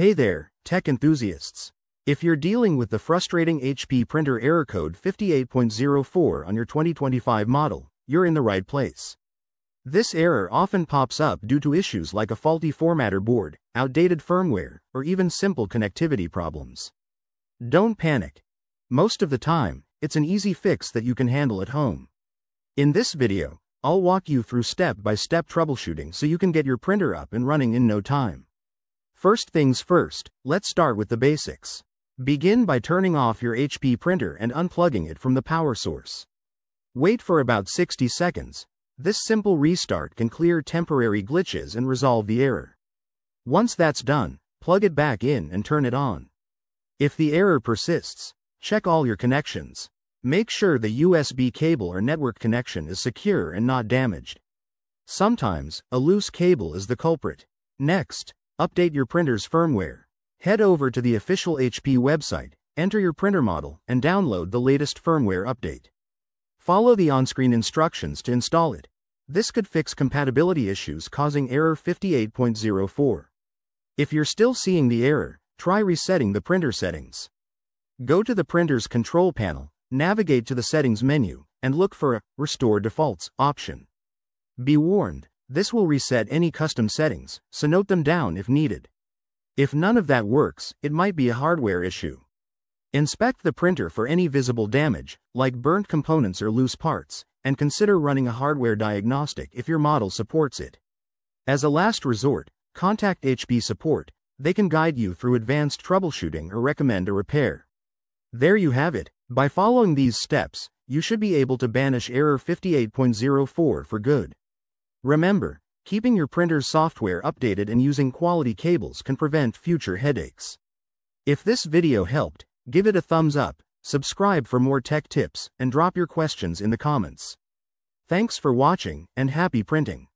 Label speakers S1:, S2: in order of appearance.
S1: Hey there, tech enthusiasts. If you're dealing with the frustrating HP printer error code 58.04 on your 2025 model, you're in the right place. This error often pops up due to issues like a faulty formatter board, outdated firmware, or even simple connectivity problems. Don't panic. Most of the time, it's an easy fix that you can handle at home. In this video, I'll walk you through step-by-step troubleshooting so you can get your printer up and running in no time. First things first, let's start with the basics. Begin by turning off your HP printer and unplugging it from the power source. Wait for about 60 seconds. This simple restart can clear temporary glitches and resolve the error. Once that's done, plug it back in and turn it on. If the error persists, check all your connections. Make sure the USB cable or network connection is secure and not damaged. Sometimes, a loose cable is the culprit. Next, update your printer's firmware. Head over to the official HP website, enter your printer model, and download the latest firmware update. Follow the on-screen instructions to install it. This could fix compatibility issues causing error 58.04. If you're still seeing the error, try resetting the printer settings. Go to the printer's control panel, navigate to the settings menu, and look for a Restore Defaults option. Be warned, this will reset any custom settings, so note them down if needed. If none of that works, it might be a hardware issue. Inspect the printer for any visible damage, like burnt components or loose parts, and consider running a hardware diagnostic if your model supports it. As a last resort, contact HP support. They can guide you through advanced troubleshooting or recommend a repair. There you have it. By following these steps, you should be able to banish error 58.04 for good. Remember, keeping your printer's software updated and using quality cables can prevent future headaches. If this video helped, give it a thumbs up, subscribe for more tech tips, and drop your questions in the comments. Thanks for watching, and happy printing.